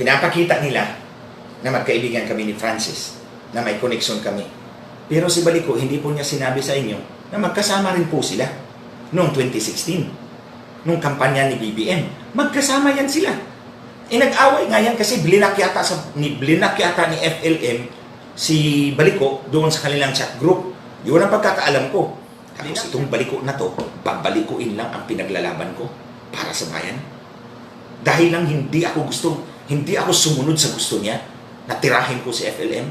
Pinapakita nila na magkaibigan kami ni Francis, na may koneksyon kami. Pero si Baliko, hindi po niya sinabi sa inyo na magkasama rin po sila noong 2016. Nung kampanya ni BBM, magkasama yan sila. Nag-away nga yan kasi blinak yata ni FLM si Baliko doon sa kanilang chat group. Yun ang pagkakaalam ko. Tapos itong Baliko na to, babalikuin lang ang pinaglalaban ko para sa bayan. Dahil lang hindi ako sumunod sa gusto niya, natirahin ko si FLM.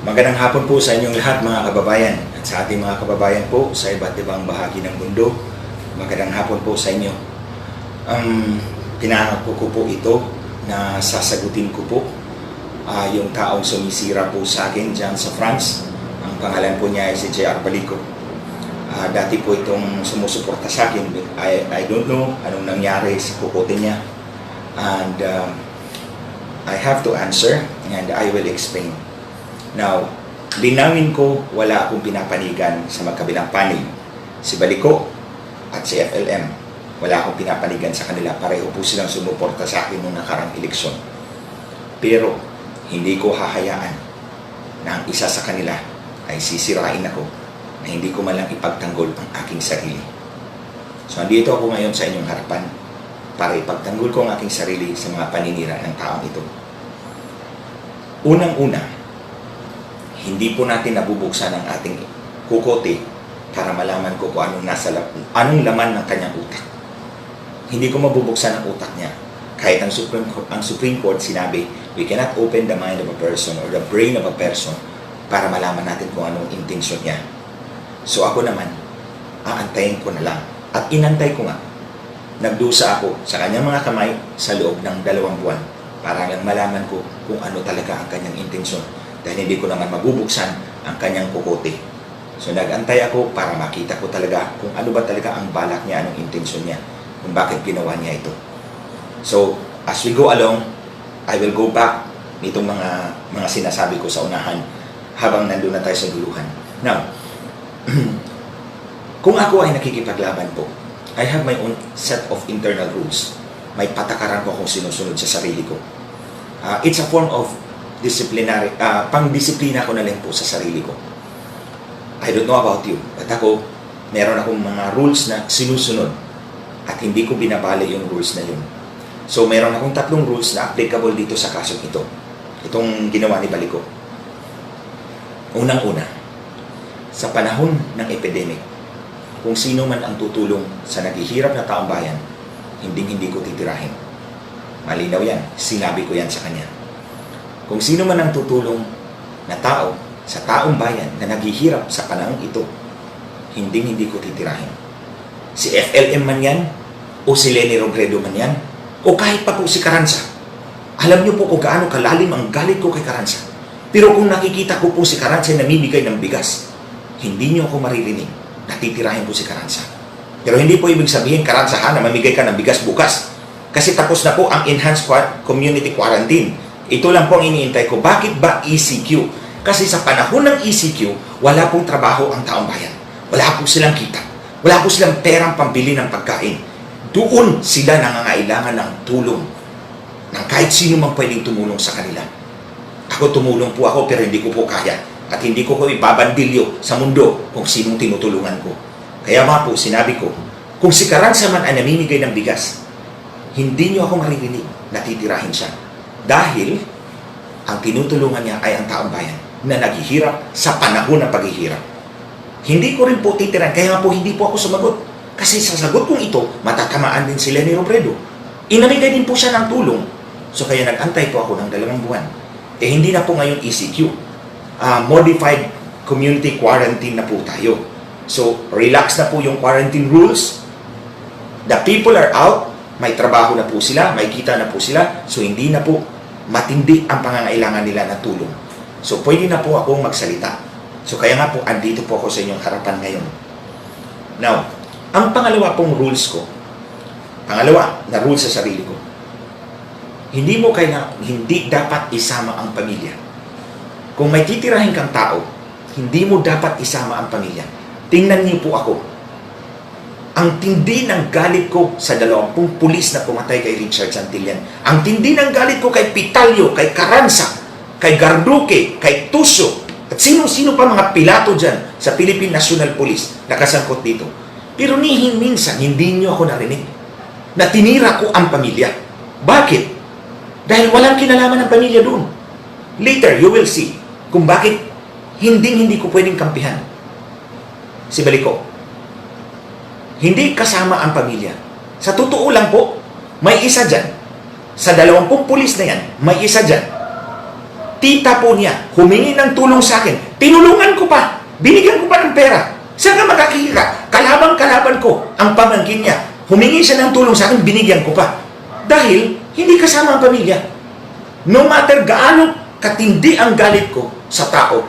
Magandang hapon po sa inyong lahat mga kababayan at sa ating mga kababayan po sa iba't ibang bahagi ng mundo. Magandang hapon po sa inyo. Pinangako ko po ito na sasagutin ko po yung taong sumisira po sa akin dyan sa France. Ang pangalan po niya ay si J.R. Baliko. Dati po itong sumusuporta sa akin. I don't know anong nangyari sa kukote niya. And I have to answer and I will explain. Now, linawin ko, wala akong pinapanigan sa magkabilang panig. Si Baliko at si FLM, wala akong pinapanigan sa kanila. Pareho po silang sumuporta sa akin noong nakarang eleksyon. Pero, hindi ko hahayaan na ang isa sa kanila ay sisirain ako na hindi ko malang ipagtanggol ang aking sarili. So, andito ako ngayon sa inyong harapan para ipagtanggol ko ang aking sarili sa mga paninira ng taong ito. Unang-una, hindi po natin nabubuksan ang ating kukote para malaman ko kung anong laman ng kanyang utak. Hindi ko mabubuksan ang utak niya. Kahit ang Supreme Court sinabi, we cannot open the mind of a person or the brain of a person para malaman natin kung anong intensyon niya. So ako naman, aantayin ko na lang. At inantay ko nga. Nagdusa ako sa kanyang mga kamay sa loob ng 2 buwan para lang malaman ko kung ano talaga ang kanyang intensyon. Dahil hindi ko naman mabubuksan ang kanyang kukote. So nag-antay ako para makita ko talaga kung ano ba talaga ang balak niya, anong intensyon niya, kung bakit ginawa niya ito. So, as we go along, I will go back nitong mga sinasabi ko sa unahan habang nandun na tayo sa duluhan. Now, kung ako ay nakikipaglaban po, I have my own set of internal rules. May patakaran ko kung sinusunod sa sarili ko. It's a form of disciplinary, pang-disiplina ko na lang po sa sarili ko. I don't know about you, but ako, meron akong mga rules na sinusunod at hindi ko binabali yung rules na yun. So, meron akong 3 rules na applicable dito sa kasong ito. Itong ginawa ni Baliko. Unang-una, sa panahon ng epidemic, kung sino man ang tutulong sa naghihirap na taong bayan, hindi ko titirahin. Malinaw yan, sinabi ko yan sa kanya. Kung sino man ang tutulong na tao sa taong bayan na naghihirap sa panahon ito, hindi ko titirahin. Si FLM man yan, o si Leni Robredo man yan, o kahit pa po si Carranza. Alam niyo po kung gaano kalalim ang galit ko kay Carranza. Pero kung nakikita ko po si Carranza na namimigay ng bigas, hindi niyo ako maririnig na titirahin ko si Carranza. Pero hindi po ibig sabihin, Carranza na mamigay ka ng bigas bukas. Kasi tapos na po ang Enhanced Community Quarantine. Ito lang po ang iniintay ko. Bakit ba ECQ? Kasi sa panahon ng ECQ, wala pong trabaho ang taong bayan. Wala po silang kita. Wala po silang perang pambili ng pagkain. Doon sila nangangailangan ng tulong ng kahit sino mang pwedeng tumulong sa kanila. Ako tumulong po ako pero hindi ko po kaya. At hindi ko ibabandilyo sa mundo kung sinong tinutulungan ko. Kaya nga po, sinabi ko, kung si Carranza man ay namimigay ng bigas, hindi niyo ako maririnig na titirahin siya. Dahil ang tinutulungan niya ay ang taong bayan na naghihirap sa panahon ng paghihirap. Hindi ko rin po titirahin, kaya nga po hindi po ako sumagot. Kasi sa sagot kong ito, matatamaan din si Leni Robredo. Inamigay din po siya ng tulong. So kaya nag-antay po ako ng 2 buwan. Hindi na po ngayon ECQ. Modified community quarantine na po tayo. So relax na po yung quarantine rules. The people are out. May trabaho na po sila, may kita na po sila. So hindi na po matindi ang pangangailangan nila na tulong. So pwede na po akong magsalita. So kaya nga po, andito po ako sa inyong harapan ngayon. Now, ang pangalawa pong rules ko, pangalawa na rules sa sarili ko, hindi dapat isama ang pamilya. Kung may titirahin kang tao, hindi mo dapat isama ang pamilya. Tingnan niyo po ako. Ang tindi ng galit ko sa 20 pulis na pumatay kay Richard Santillan. Ang tindi ng galit ko kay Pitalio, kay Carranza, kay Garduque, kay Tuso, at sino-sino pa mga pilato dyan sa Philippine National Police na kasangkot dito. Pero minsan, hindi nyo ako narinig na tinira ko ang pamilya. Bakit? Dahil walang kinalaman ng pamilya doon. Later, you will see kung bakit hindi ko pwedeng kampihan si Balico. Hindi kasama ang pamilya. Sa totoo lang po, may isa dyan. Sa 20 pulis na yan, may isa dyan. Tita po niya, humingi ng tulong sa akin. Tinulungan ko pa. Binigyan ko pa ng pera. Saan ka makakita? Kalabang-kalaban ko ang pamangkin niya. Humingi siya ng tulong sa akin, binigyan ko pa. Dahil, hindi kasama ang pamilya. No matter gaano katindi ang galit ko sa tao,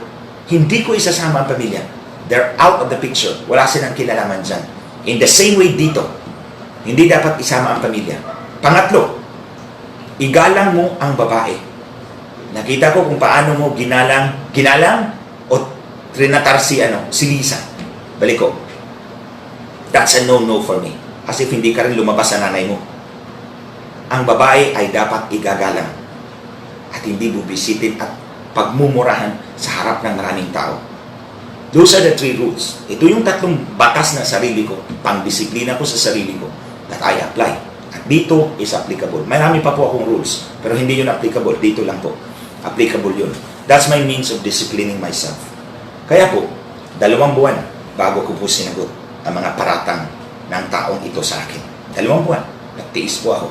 hindi ko isasama ang pamilya. They're out of the picture. Wala silang kilalaman dyan. In the same way dito, hindi dapat isama ang pamilya. Pangatlo, igalang mo ang babae. Nakita ko kung paano mo ginalang o trinatar si Lisa Balico. That's a no-no for me. As if hindi ka rin lumabas sa nanay mo. Ang babae ay dapat igagalang at hindi bubisitin at pagmumurahan sa harap ng maraming tao. Those are the 3 rules. Ito yung 3 batas ng sarili ko, pang-disiplina ko sa sarili ko, that I apply. At dito is applicable. Marami pa po akong rules, pero hindi yun applicable. Dito lang po. Applicable yun. That's my means of disciplining myself. Kaya po, 2 buwan bago ko po sinagot ang mga paratang ng taong ito sa akin. 2 buwan. Nagtiis po ako.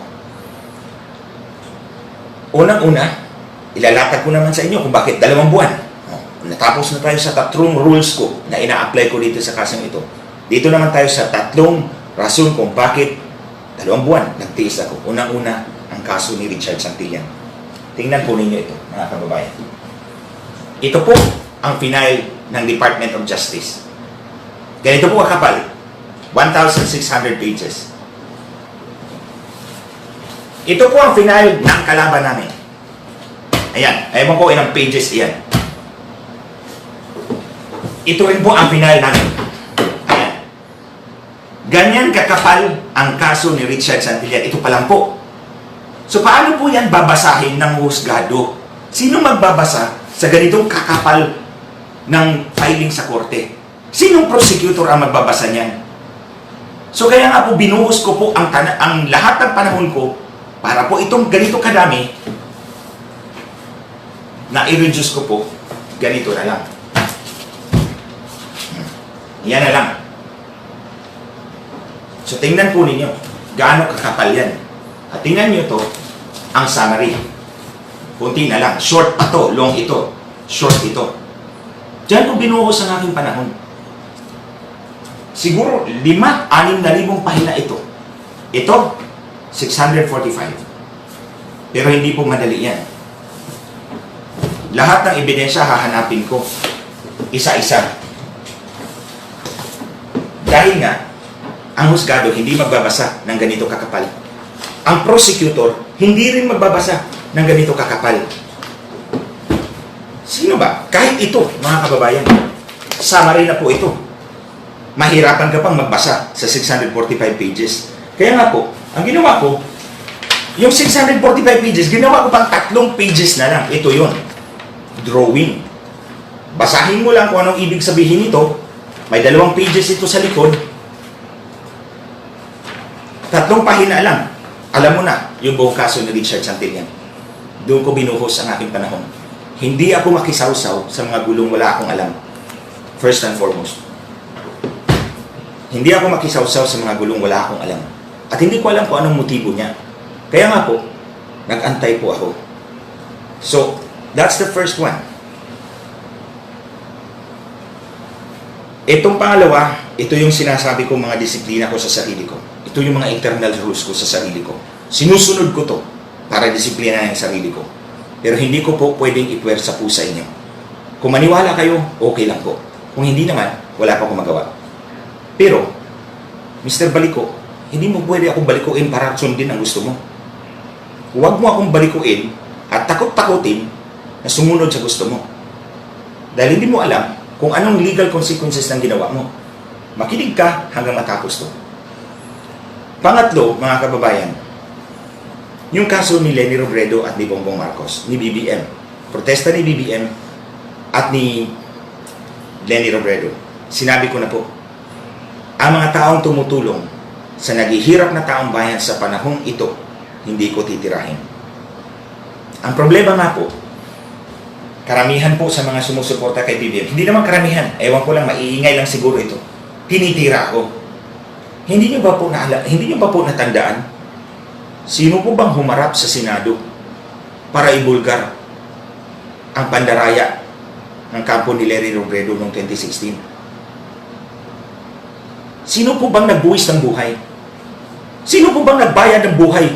Unang-una, ilalatag ko naman sa inyo kung bakit 2 buwan. Natapos na tayo sa 3 rules ko na ina-apply ko dito sa kasong ito. Dito naman tayo sa 3 rason kung bakit 2 buwan nagtiis ako. Unang-una, ang kaso ni Richard Santillan. Tingnan po ninyo ito, mga kababayan. Ito po ang final ng Department of Justice. Ganito po kakapal. 1,600 pages. Ito po ang final ng kalaban namin. Ayan. Ewan ko ilang pages iyan. Ito rin po ang final namin. Ayan. Ganyan kakapal ang kaso ni Richard Santillan. Ito pa lang po. So paano po yan babasahin ng husgado? Sino magbabasa sa ganitong kakapal ng filing sa korte? Sinong prosecutor ang magbabasa niyan? So kaya nga po binuhos ko po ang lahat ng panahon ko para po itong ganito kadami na i-reduce ko po ganito na lang. Yan na lang. So, tingnan po ninyo gaano kakapal yan. At tingnan nyo to ang summary. Kunti na lang. Short pa to. Long ito. Short ito. Diyan ko binuhos ang aking panahon. Siguro 5,000-6,000 pahina ito. Ito, 645. Pero hindi po madali yan. Lahat ng ebidensya hahanapin ko. Isa-isa. Dahil nga, ang husgado hindi magbabasa ng ganito kakapal. Ang prosecutor hindi rin magbabasa ng ganito kakapal. Sino ba? Kahit ito, mga kababayan, summary na po ito. Mahirapan ka pang magbasa sa 645 pages. Kaya nga po, ang ginawa ko, yung 645 pages, ginawa ko pang 3 pages na lang. Ito yon, drawing. Basahin mo lang kung anong ibig sabihin nito. May 2 pages ito sa likod. 3 pahina lang. Alam mo na yung buong kaso ni Richard Santillan. Doon ko binuhos ang aking panahon. Hindi ako makisawsaw sa mga gulong wala akong alam. First and foremost. Hindi ako makisawsaw sa mga gulong wala akong alam. At hindi ko alam kung anong motibo niya. Kaya nga po, nag-antay po ako. So, that's the first one. Itong pangalawa, ito yung sinasabi ko mga disiplina ko sa sarili ko. Ito yung mga internal rules ko sa sarili ko. Sinusunod ko to para disiplina yung sarili ko. Pero hindi ko po pwedeng ipwersa po sa inyo. Kung maniwala kayo, okay lang po. Kung hindi naman, wala pa akong magawa. Pero, Mr. Balico, hindi mo pwede akong balikuin para sundin ang gusto mo. Huwag mo akong balikuin at takot-takutin na sumunod sa gusto mo. Dahil hindi mo alam kung anong legal consequences ng ginawa mo. Makinig ka hanggang matapos to. Pangatlo, mga kababayan, yung kaso ni Leni Robredo at ni Bongbong Marcos, ni BBM. Protesta ni BBM at ni Leni Robredo. Sinabi ko na po, ang mga taong tumutulong sa naghihirap na taong bayan sa panahong ito, hindi ko titirahin. Ang problema nga po, karamihan po sa mga sumusuporta kay BBM, hindi naman karamihan, ewan ko lang, maiingay lang siguro ito, tinitira ko. Hindi nyo ba po natandaan? Sino po bang humarap sa Senado para ibulgar ang pandaraya ng kampo ni Leni Robredo noong 2016? Sino po bang nagbuwis ng buhay? Sino po bang nagbayad ng buhay?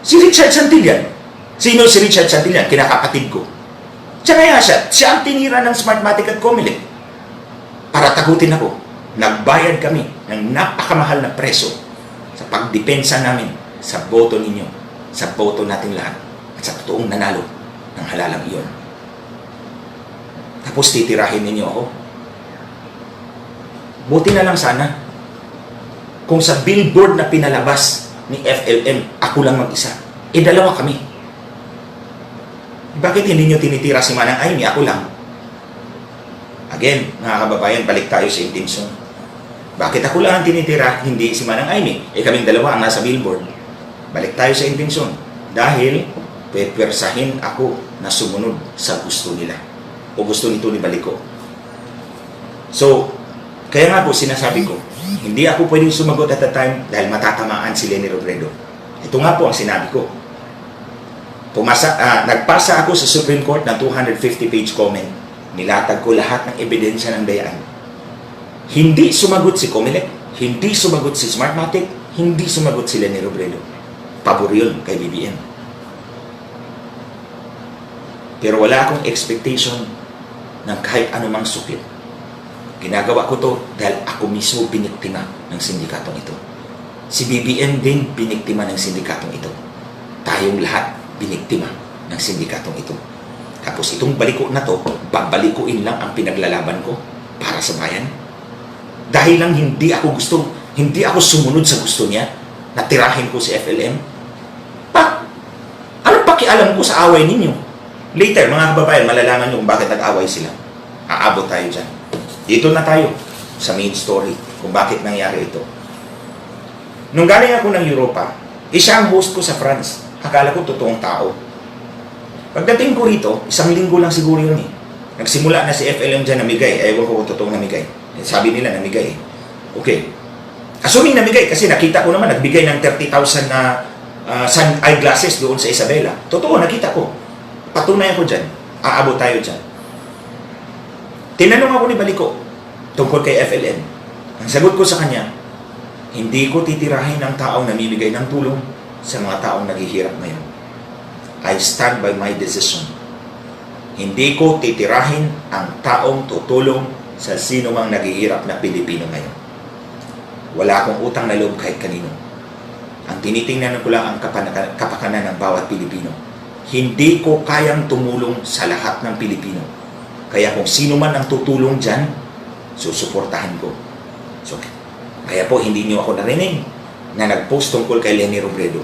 Si Richard Santillan. Sino si Richard Santillan? Kinakapatid ko. Siya ang tinira ng Smartmatic at Comelec para takutin ako. Nagbayad kami ng napakamahal na preso sa pagdepensa namin sa boto ninyo, sa boto nating lahat, at sa totoong nanalo ng halalang iyon. Tapos titirahin ninyo ako. Buti na lang sana kung sa billboard na pinalabas ni FLM, ako lang mag-isa. Dalawa kami. Bakit hindi nyo tinitira si Manang Aimee? Ako lang. Again, mga kababayan, balik tayo sa intensyon. Bakit ako lang ang tinitira, hindi si Manang Aimee? Kaming dalawa ang nasa billboard. Balik tayo sa intensyon. Dahil, pwersahin ako na sumunod sa gusto nila. O gusto nito ni Baliko. So, kaya nga po sinasabi ko, hindi ako pwedeng sumagot at the time dahil matatamaan si Leni Robredo. Ito nga po ang sinabi ko. Nagpasa ako sa Supreme Court ng 250-page comment. Nilatag ko lahat ng ebidensya ng dayaan. Hindi sumagot si Comelec, hindi sumagot si Smartmatic, hindi sumagot si Leni Robredo. Pabor yun kay BBM. Pero wala akong expectation ng kahit anumang sukit. Ginagawa ko to dahil ako mismo biniktima ng sindikatong ito. Si BBM din biniktima ng sindikatong ito. Tayong lahat biniktima ng sindikatong ito. Tapos itong baliko na to, babalikuin lang ang pinaglalaban ko para sa bayan. Dahil lang hindi ako sumunod sa gusto niya, na tirahin ko si FLM. Ano pakialam ko sa away ninyo? Later, mga kababayan, malalaman nyo kung bakit nag-away sila. Aabot tayo dyan. Dito na tayo sa main story kung bakit nangyari ito. Nung galing ako ng Europa, siya ang host ko sa France. Akala ko totoong tao. Pagdating ko rito, 1 linggo lang siguro yun eh. Nagsimula na si FLM dyan namigay. Ewan ko kung totoong namigay. Sabi nila namigay. Okay. Assuming namigay kasi nakita ko naman nagbigay ng 30,000 na sun eyeglasses doon sa Isabela. Totoo, nakita ko. Patunay ako dyan. Aabot tayo dyan. Tinanong ako ni Baliko tungkol kay FLM. Ang sagot ko sa kanya, hindi ko titirahin ang taong namimigay ng tulong sa mga taong naghihirap ngayon. I stand by my decision. Hindi ko titirahin ang taong tutulong sa sino mang naghihirap na Pilipino ngayon. Wala akong utang na loob kahit kanino. Ang tinitingnan ko lang ang kapakanan ng bawat Pilipino. Hindi ko kayang tumulong sa lahat ng Pilipino. Kaya kung sino man ang tutulong dyan, susuportahan ko. So, kaya po hindi niyo ako narinig na nag-post tungkol kay Leni Robredo.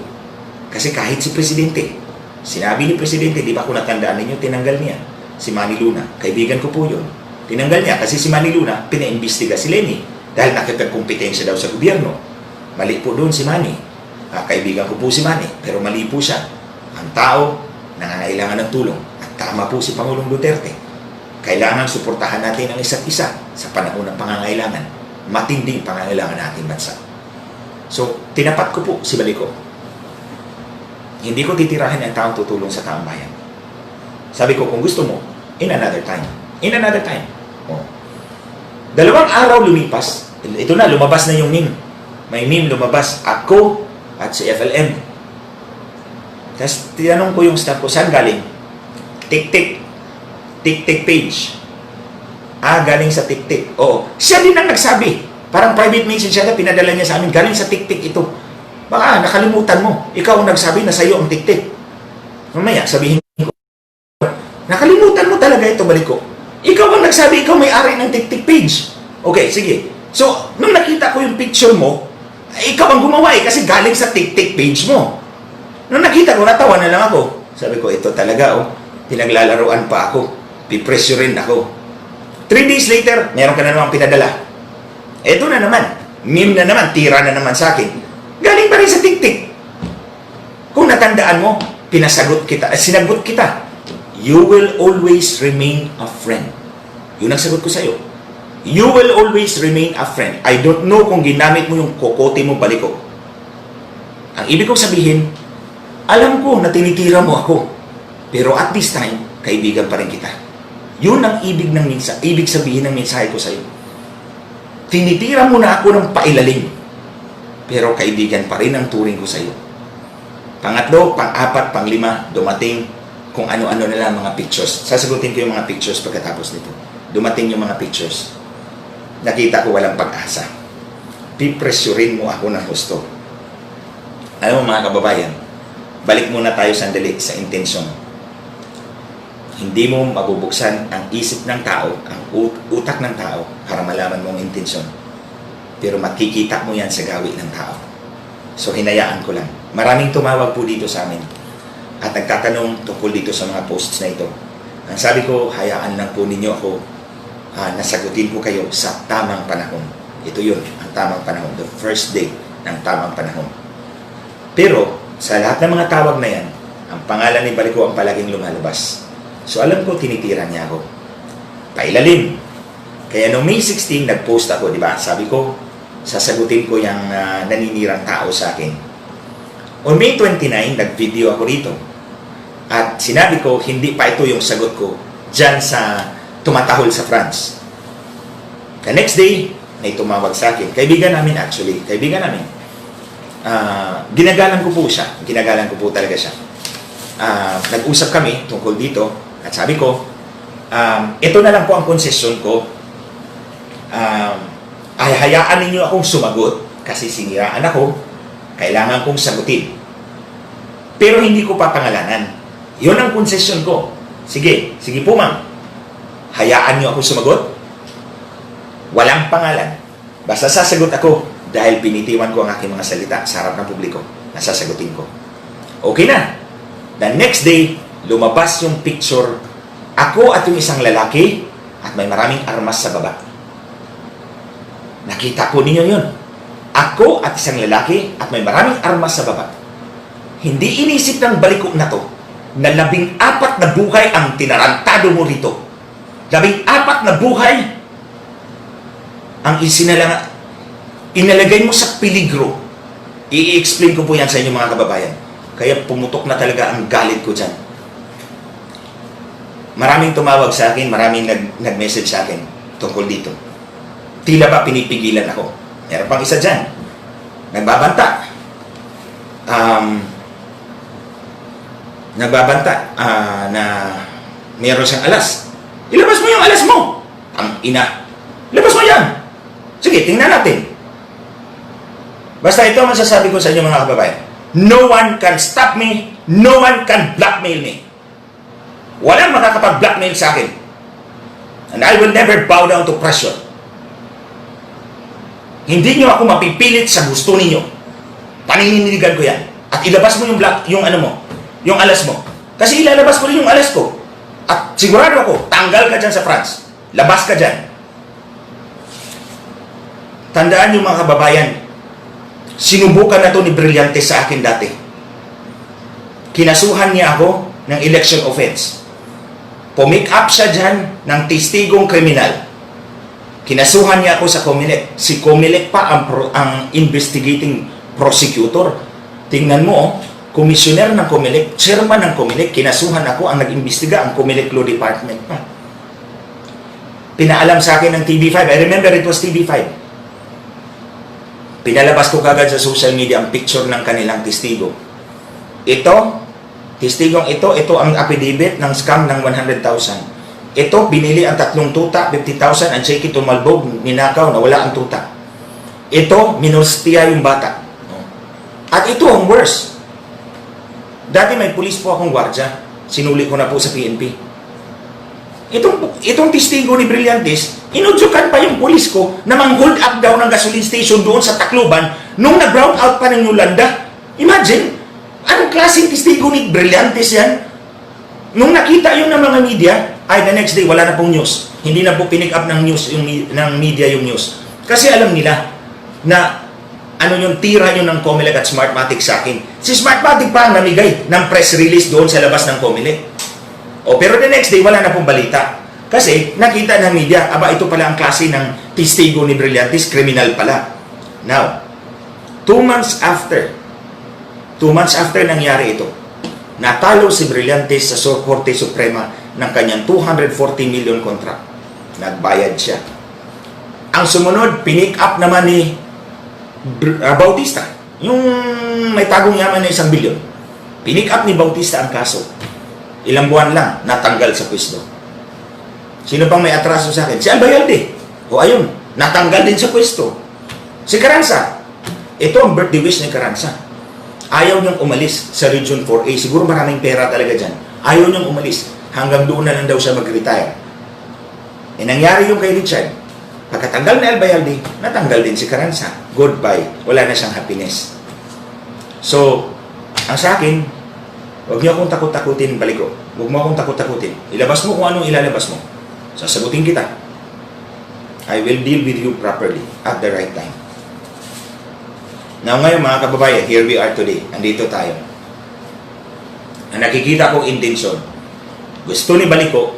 Kasi kahit si Presidente, sinabi ni Presidente, di ba kung natandaan ninyo, tinanggal niya si Manny Luna. Kaibigan ko po yun. Tinanggal niya kasi si Manny Luna, pinaimbestiga si Leni dahil nakikagkompetensya daw sa gobyerno. Mali po doon si Manny. Kaibigan ko po si Manny, pero mali po siya. Ang tao, nangangailangan ng tulong. At tama po si Pangulong Duterte. Kailangan suportahan natin ang isa't isa sa panahon ng pangangailangan. Matinding pangangailangan natin bansa. So, tinapat ko po si Baliko. Hindi ko titirahin ang taong tutulong sa taong bayan. Sabi ko, kung gusto mo, in another time. In another time. Oh. 2 araw lumipas. Ito na, lumabas na yung meme. May meme lumabas. Ako at si FLM. Tapos, tinanong ko yung staff ko, saan galing? Tik-tik. Tik-tik page. Galing sa tik-tik. Oo. Siya din ang nagsabi. Parang private message siya na pinadala niya sa amin. Galing sa tik-tik ito. Baka nakalimutan mo. Ikaw ang nagsabi na sa'yo ang tik-tik. Mamaya, sabihin ko, nakalimutan mo talaga ito, Baliko. Ikaw ang nagsabi, ikaw may-ari ng tik-tik page. Okay, sige. So, nung nakita ko yung picture mo, Ikaw ang gumawa kasi galing sa TikTok page mo. Nung nakita ko, natawa na lang ako. Sabi ko, ito talaga, pinaglalaruan pa ako. Pipresyo rin ako. 3 days later, meron ka na naman pinadala. Ito na naman. Meme na naman, tira na naman sa akin. Galing pa rin sa TikTok. Kung natandaan mo, sinagot kita. You will always remain a friend. Yun ang sagot ko sa'yo. You will always remain a friend. I don't know kung ginamit mo yung kokote mo baliko. Ang ibig kong sabihin, alam ko na tinitira mo ako. Pero at this time, kaibigan pa rin kita. Yun ang ibig sabihin ng mensahe ko sa'yo. Tinitira mo na ako ng pailalim. Pero kaibigan pa rin ang turing ko sa'yo. Pangatlo, pang-apat, pang-lima, dumating kung ano-ano na lang mga pictures. Sasagutin ko yung mga pictures pagkatapos nito. Dumating yung mga pictures. Nakita ko walang pag-asa. Pipressurin mo ako ng gusto. Alam mo mga kababayan, balik muna tayo sandali sa intensyon. Hindi mo mabubuksan ang isip ng tao, ang utak ng tao para malaman mo ang intensyon. Pero makikita mo yan sa gawi ng tao. So hinayaan ko lang. Maraming tumawag po dito sa amin at nagtatanong tungkol dito sa mga posts na ito. Ang sabi ko, hayaan lang po ninyo ako nasagutin ko kayo sa tamang panahon. Ito yun, ang tamang panahon. The first day ng tamang panahon. Pero, sa lahat ng mga tawag na yan, ang pangalan ni Baliko ang palaging lumalabas. So, alam ko, tinitira niya ako. Pailalim. Kaya noong May 16, nag-post ako, di ba? Sabi ko, sasagutin ko yung naninirang tao sa akin. On May 29, nag-video ako dito. At sinabi ko, hindi pa ito yung sagot ko dyan sa tumatahol sa France. The next day, may tumawag sa akin. Kaibigan namin actually. Kaibigan namin. Ginagalan ko po siya. Ginagalan ko po talaga siya. Nag-usap kami tungkol dito. At sabi ko, ito na lang po ang konsesyon ko. Ay hayaan ninyo akong sumagot kasi siniraan ako. Kailangan kong sagutin. Pero hindi ko papangalanan. Yun ang konsesyon ko. Sige po ma'am. Hayaan niyo ako sumagot? Walang pangalan. Basta sasagot ako dahil binitiwan ko ang aking mga salita sa harap ng publiko na sasagutin ko. Okay na. The next day, lumabas yung picture. Ako at yung isang lalaki at may maraming armas sa baba. Nakita po ninyo yun. Ako at isang lalaki at may maraming armas sa baba. Hindi inisip ng Baliko na to na 14 na buhay ang tinarantado mo rito. 14 na buhay ang inalagay mo sa peligro. I-explain ko po yan sa inyo mga kababayan. Kaya pumutok na talaga ang galit ko dyan. Maraming tumawag sa akin, maraming nag-message sa akin tungkol dito. Tila ba pinipigilan ako? Meron pang isa dyan. Nagbabanta. Na meron siyang alas. Ilabas mo yung alas mo. Ang ina. Ilabas mo yan. Sige, tingnan natin. Basta ito ang masasabi ko sa inyo mga kababayan. No one can stop me. No one can blackmail me. Walang makakapag-blackmail sa akin. And I will never bow down to pressure. Hindi nyo ako mapipilit sa gusto ninyo. Panininigan ko yan. At ilabas mo yung alas mo. Kasi ilalabas ko rin yung alas ko. At sigurado ako, tanggal ka dyan sa France. Labas ka dyan. Tandaan nyo mga kababayan, sinubukan na to ni Brillantes sa akin dati. Kinasuhan niya ako ng election offense. Pumick up siya dyan ng testigong kriminal. Kinasuhan niya ako sa Comelec. Si Comelec pa ang investigating prosecutor. Tingnan mo, komisyoner ng Comelec, chairman ng Comelec, kinasuhan ako, ang nag-imbestiga, ang Comelec Law Department pa. Pinaalam sa akin ng TV5. I remember it was TV5. Pinalabas ko kagad sa social media ang picture ng kanilang testigo. Testigong ito ang affidavit ng scam ng 100,000. Ito, binili ang 3 tuta, 50,000, ang cheque tumalbog, ninakaw, nawala ang tuta. Ito, minolestia yung bata. At ito ang worst. Dati may pulis po akong gwardya. Sinuli ko na po sa PNP. Itong testigo ni Brillantes, inudyokan pa yung pulis ko na mang-hold up daw ng gasoline station doon sa Tacloban nung nag-brown out pa ng Yolanda. Imagine, anong klaseng testigo ni Brillantes yan? Nung nakita yun ng mga media, ay the next day, wala na pong news. Hindi na po pinick up ng news, ng media yung news. Kasi alam nila na ano yung tira yun ng Comelec at Smartmatic sa akin. Si Smartmatic pa ang namigay ng press release doon sa labas ng Comelec. Pero the next day, wala na pong balita. Kasi nakita ng media, aba ito pala ang klase ng testigo ni Brillantes, criminal pala. Now, 2 months after nangyari ito, natalo si Brillantes sa Korte Suprema ng kanyang 240 million contract. Nagbayad siya. Ang sumunod, pinick up naman ni Bautista, yung may tagong yaman na 1 bilyon. Pinick up ni Bautista ang kaso. Ilang buwan lang, natanggal sa pwesto. Sino pang may atraso sa akin? Si Albayalde. O ayun, natanggal din sa pwesto. Si Carranza. Ito ang birthday wish ni Carranza. Ayaw niyang umalis sa Region 4A. Siguro maraming pera talaga dyan. Ayaw niyang umalis. Hanggang doon na lang daw siya mag-retire. Nangyari yung kay Richard. Pagkatanggal na Albayalde, natanggal din si Carranza. Goodbye. Wala na siyang happiness. So, ang sa akin, huwag niyo akong takot-takutin, Baliko. Huwag mo akong takot-takutin. Ilabas mo kung anong ilalabas mo. Sasagutin kita. I will deal with you properly at the right time. Now ngayon mga kababayan, here we are today. Andito tayo. Ang nakikita kong intensyon, gusto ni Baliko,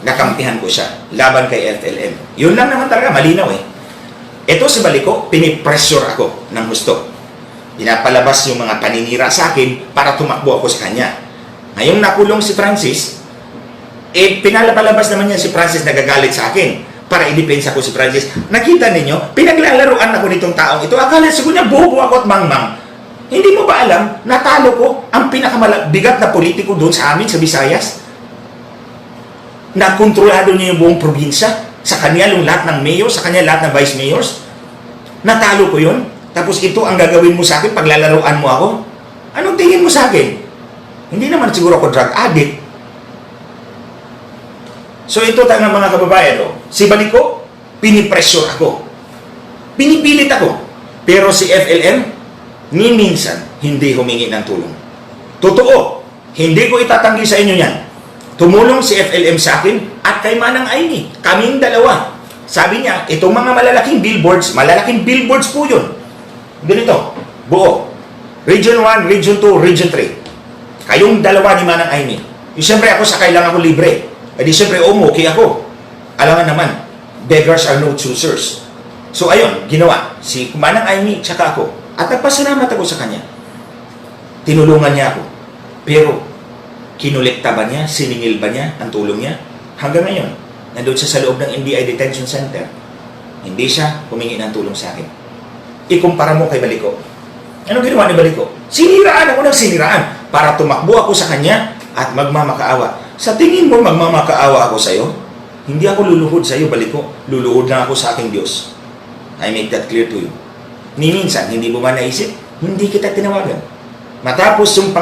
nakampihan ko siya laban kay FLM. Yun lang naman talaga, malinaw eh. Ito si Baliko, pinipressure ako ng gusto. Pinapalabas yung mga paninira sa akin para tumakbo ako sa kanya. Ngayong nakulong si Francis, pinalabas naman niya si Francis nagagalit sa akin para idepensa ko si Francis. Nakita ninyo, pinaglalaruan ako nitong taong ito. Akala siguro niya bobo ako at mangmang. Hindi mo ba alam, natalo ko ang pinakamabigat na politiko doon sa amin, sa Visayas? Nakontrolado niya yung buong probinsya. Sa kanya yung lahat ng mayor, sa kanya lahat ng vice mayors. Natalo ko yun. Tapos ito ang gagawin mo sa akin, paglalaruan mo ako. Anong tingin mo sa akin? Hindi naman siguro ako drug addict. So ito tayo mga kababayan, si Baliko, pinipressure ako. Pinipilit ako. Pero si FLM, ni minsan, hindi humingi ng tulong. Totoo, hindi ko itatanggi sa inyo yan. Tumulong si FLM sa akin at kay Manang Aimee. Kaming dalawa. Sabi niya, itong mga malalaking billboards po yun. Ganito, buo. Region 1, Region 2, Region 3. Kayong dalawa ni Manang Aimee. Siyempre ako sakay lang ako libre. Di siyempre, okay ako. Alangan naman, beggars are no choosers. So ayun, ginawa. Si Manang Aimee, tsaka ako. At nagpasalamat ako sa kanya. Tinulungan niya ako. Pero, kinulekta ba niya? Siningil ba niya ang tulong niya? Hanggang ngayon, nandun siya sa loob ng NBI Detention Center. Hindi siya humingi ng tulong sa akin. Ikumpara mo kay Baliko. Anong ginawa ni Baliko? Siniraan ako ng siniraan para tumakbo ako sa kanya at magmamakaawa. Sa tingin mo magmamakaawa ako sa iyo? Hindi ako luluhod sa iyo, Baliko. Luluhod lang ako sa aking Diyos. I make that clear to you. Ni minsan, hindi mo ba naisip? Hindi kita tinawagan. Matapos yung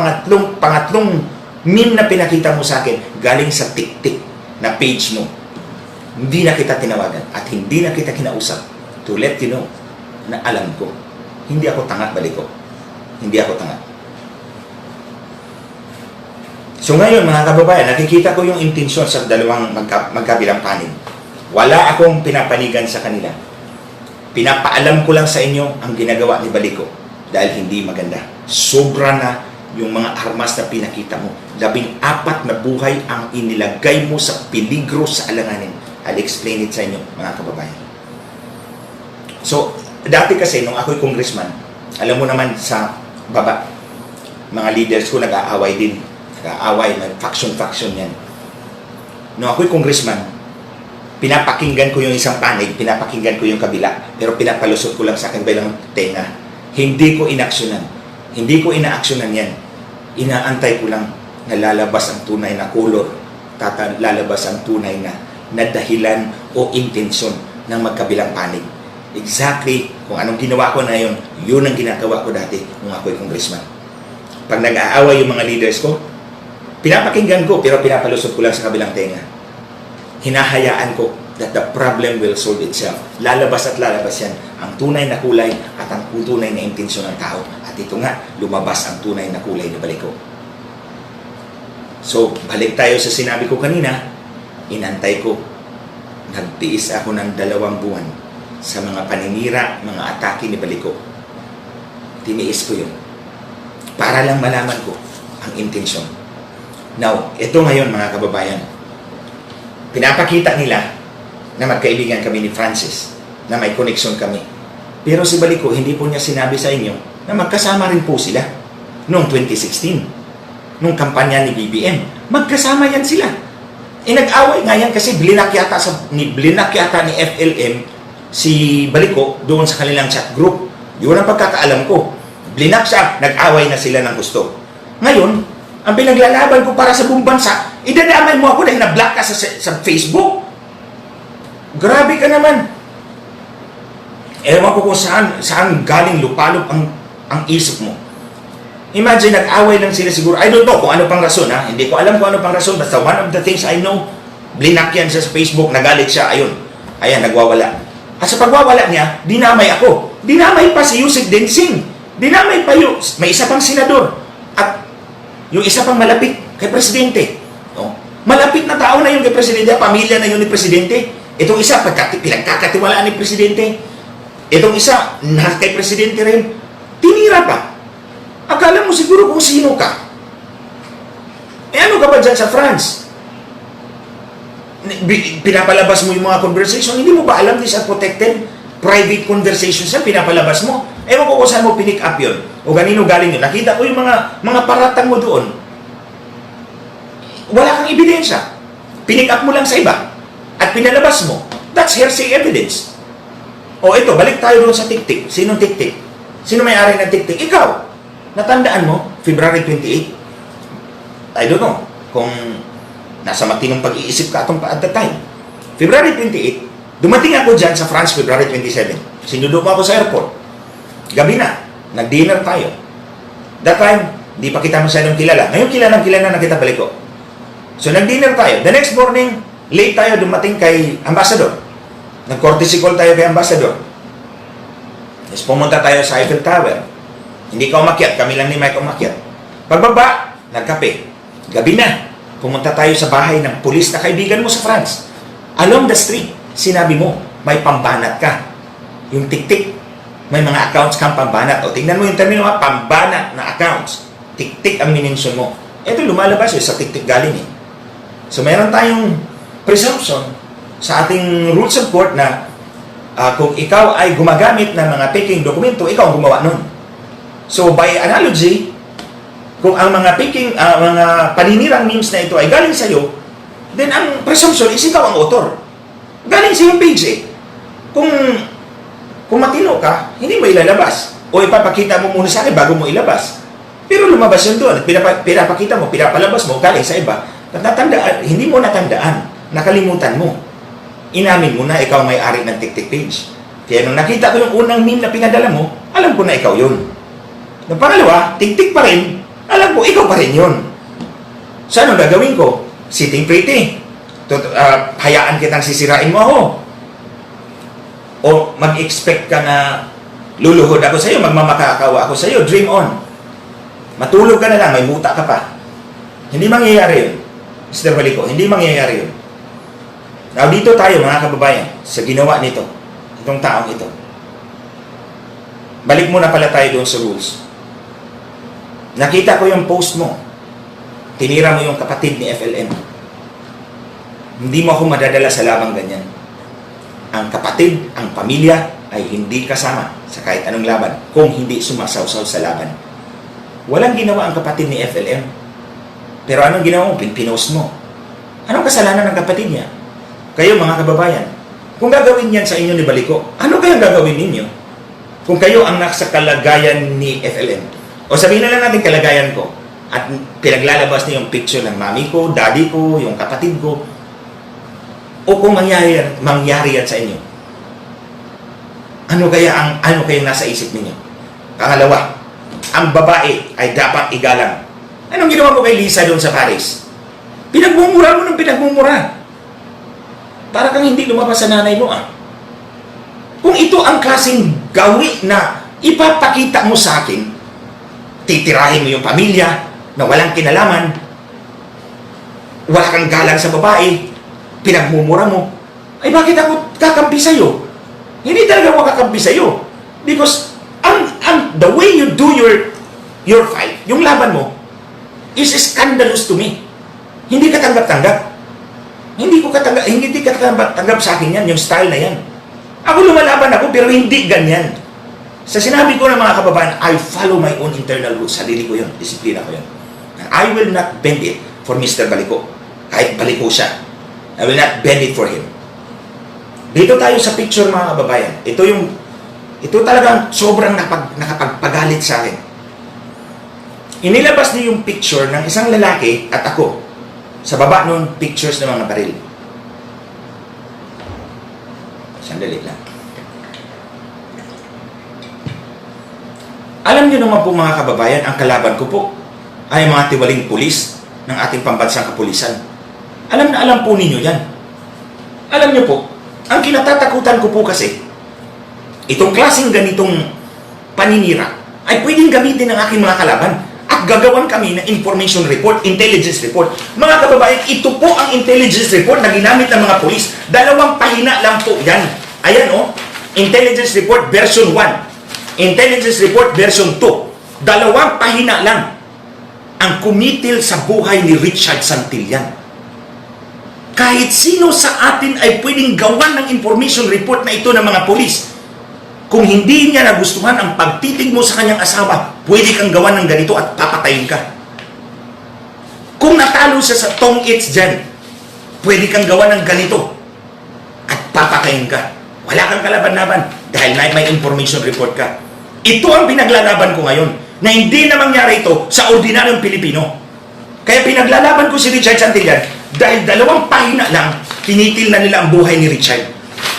pangatlong meme na pinakita mo sa akin, galing sa TikTok na page mo, hindi na kita tinawagan at hindi na kita kinausap to let you know na alam ko, hindi ako tangat, Baliko. Hindi ako tangat. So ngayon, mga kababayan, nakikita ko yung intensyon sa dalawang magkabilang panig. Wala akong pinapanigan sa kanila. Pinapaalam ko lang sa inyo ang ginagawa ni Baliko dahil hindi maganda. Sobra na yung mga armas na pinakita mo. 14 na buhay ang inilagay mo sa peligro sa alanganin. I'll explain it sa inyo, mga kababayan. So, dati kasi, nung ako'y congressman, alam mo naman sa baba, mga leaders ko nag-aaway din. Nag-aaway, faction-faction yan. Nung ako'y congressman, pinapakinggan ko yung isang panig, pinapakinggan ko yung kabila, pero pinapalusot ko lang sa akin bilang tenga. Hindi ko inaksyonan. Hindi ko inaaksyonan yan. Inaantay ko lang na lalabas ang tunay na color, lalabas ang tunay na dahilan o intensyon ng magkabilang panig. Exactly kung anong ginawa ko na yun, yun ang ginagawa ko dati nung ako'y congressman. Pag nag-aaway yung mga leaders ko, pinapakinggan ko pero pinapalusot ko lang sa kabilang tenga. hinahayaan ko that the problem will solve itself. Lalabas at lalabas yan ang tunay na kulay at ang tunay na intensyon ng tao. At ito nga, lumabas ang tunay na kulay ni Baliko. So, balik tayo sa sinabi ko kanina, inantay ko. Nagtiis ako ng 2 buwan sa mga paninira, mga atake ni Baliko. Tiniis ko yun. Para lang malaman ko ang intensyon. Now, ito ngayon mga kababayan, pinapakita nila na magkaibigan kami ni Francis, na may connection kami. Pero si Baliko, hindi po niya sinabi sa inyo na magkasama rin po sila noong 2016. Noong kampanya ni BBM. Magkasama yan sila. Nag-away nga yan kasi blinak yata ni FLM si Baliko doon sa kanilang chat group. Yun ang pagkakaalam ko. Blinak siya, nag-away na sila ng gusto. Ngayon, ang pinaglalaban ko para sa buong bansa, idadamay mo ako dahil na-block ka sa Facebook. Grabe ka naman. Ewan ko kung saan galing lupalop ang isip mo. Imagine, nag-away lang sila siguro. I don't know kung ano pang rason, ha? Hindi ko alam kung ano pang rason. Basta one of the things I know, blinak yan siya sa Facebook, nagalit siya, ayun. Ayan, nagwawala. At sa pagwawala niya, dinamay ako. Dinamay pa si Yusek Densing. Dinamay pa yung, may isa pang senador. At yung isa pang malapit kay Presidente. No? Malapit na tao na yun kay Presidente, pamilya na yun ni Presidente. Itong isa, pinagkakatiwalaan ni Presidente. Itong isa, kay Presidente rin. Tinira pa. Akala mo siguro kung sino ka. Ano ka ba dyan sa France? Pinapalabas mo yung mga conversation, hindi mo ba alam these are protected? Private conversations yan, pinapalabas mo. Ewan ko kung saan mo pinick up yun. O ganino galing yun. Nakita ko yung mga paratang mo doon. Wala kang ebidensya. Pinick up mo lang sa iba. At pinalabas mo. That's hearsay evidence. O ito, balik tayo doon sa TikTok. Sinong TikTok? Sino may-ari ng TikTok? Ikaw. Natandaan mo, February 28? I don't know kung nasa matinong pag-iisip ka at the time. February 28, dumating ako dyan sa France February 27. Sinundo mo ako sa airport. Gabi na, nag-dinner tayo. That time, di pa kita masyadong kilala. Ngayon kilala na kita Baliko. So nag-dinner tayo. The next morning, late tayo dumating kay Ambassador. Nag-courtesy call tayo kay Ambassador. Tapos pumunta tayo sa Eiffel Tower. Hindi ka umakyat, kami lang ni Mike umakyat. Pagbaba, nagkape. Gabi na, pumunta tayo sa bahay ng pulis na kaibigan mo sa France. Along the street, sinabi mo, may pambanat ka. Yung tik-tik, may mga accounts kang pambanat. O tingnan mo yung termino, pambanat na accounts. Tik-tik ang minensyon mo. Ito lumalabas sa tik-tik galing eh. So meron tayong presumption sa ating rules of court na kung ikaw ay gumagamit ng mga faking dokumento, ikaw ang gumawa nun. So by analogy, kung ang mga mga paninirang memes na ito ay galing sa iyo, then ang presumption is ikaw ang author. Galing sa yung page eh. Kung matino ka, hindi mo ilalabas. O ipapakita mo muna sa akin bago mo ilabas. Pero lumabas yun doon. Pinapakita mo, pinapalabas mo, galing sa iba. Hindi mo natandaan. Nakalimutan mo. Inamin mo na ikaw may-ari ng TikTok page. Kaya nung nakita ko yung unang meme na pinadala mo, alam ko na ikaw yun. Yung pangalawa, TikTok pa rin, alam ko, ikaw pa rin yun. So, anong gagawin ko? Sitting pretty. Hayaan kitang sisirain mo ako. O mag-expect ka na luluhod ako sa'yo, magmamakakawa ako sa'yo, dream on. Matulog ka na lang, may muta ka pa. Hindi mangyayari yun. Mr. Baliko, hindi mangyayari yun. Now, dito tayo, mga kababayan, sa ginawa nito, itong taong ito. Balik muna pala tayo doon sa rules. Nakita ko yung post mo. Tinira mo yung kapatid ni FLM. Hindi mo ako madadala sa labang ganyan. Ang kapatid, ang pamilya, ay hindi kasama sa kahit anong laban kung hindi sumasawsaw sa laban. Walang ginawa ang kapatid ni FLM. Pero anong ginawa mo? Pinost mo. Anong kasalanan ng kapatid niya? Kayo mga kababayan, kung gagawin yan sa inyo ni Baliko, ano kayang gagawin ninyo? Kung kayo ang nasa kalagayan ni FLM. O sabihin na lang natin kalagayan ko. At pinaglalabas niyo yung picture ng mami ko, daddy ko, yung kapatid ko. O kung mangyari yan sa inyo. Ano kaya nasa isip niyo? Pangalawa, ang babae ay dapat igalang. Anong ginawa mo kay Lisa doon sa Paris? Pinagmumura mo ng pinagmumura. Para kang hindi lumabas sa nanay mo, ah. Kung ito ang klaseng gawi na ipapakita mo sa akin, titirahin mo yung pamilya na walang kinalaman, wala kang galang sa babae, pinagmumura mo, ay bakit ako kakampi sa'yo? Hindi talaga ako kakampi sa'yo. Because the way you do your fight, yung laban mo, is scandalous to me. Hindi ka tanggap-tanggap. Hindi ka tanggap sa akin yan, yung style na yan. Ako lumalaban ako, pero hindi ganyan. Sa sinabi ko ng mga kababayan, I follow my own internal rules. Sarili ko yun, disiplina ko yun. And I will not bend it for Mr. Baliko. Kahit baliko siya, I will not bend it for him. Dito tayo sa picture, mga kababayan. Ito talagang sobrang nakapagpagalit sa akin. Inilabas niya yung picture ng isang lalaki at ako. Sa baba nun, pictures ng mga baril. Sandali lang. Alam niyo naman po, mga kababayan, ang kalaban ko po ay mga tiwaling pulis ng ating pambansang kapulisan. Alam na alam po ninyo yan. Alam niyo po, ang kinatatakutan ko po kasi, itong klaseng ganitong paninira ay pwedeng gamitin ng aking mga kalaban at gagawan kami ng information report, intelligence report. Mga kababayan, ito po ang intelligence report na ginamit ng mga pulis. 2 pahina lang po yan. Ayan o, intelligence report version 1, intelligence report version 2. 2 pahina lang ang kumitil sa buhay ni Richard Santillan. Kahit sino sa atin ay pwedeng gawan ng information report na ito ng mga pulis. Kung hindi niya nagustuhan ang pagtitig mo sa kanyang asawa, pwede kang gawan ng ganito at papatayin ka. Kung natalo siya sa tong-its dyan, pwede kang gawan ng ganito at papatayin ka. Wala kang kalaban-laban dahil may information report ka. Ito ang pinaglalaban ko ngayon, na hindi na mangyari ito sa ordinaryong Pilipino. Kaya pinaglalaban ko si Richard Santillan dahil 2 pahina lang, kinitil na nila ang buhay ni Richard.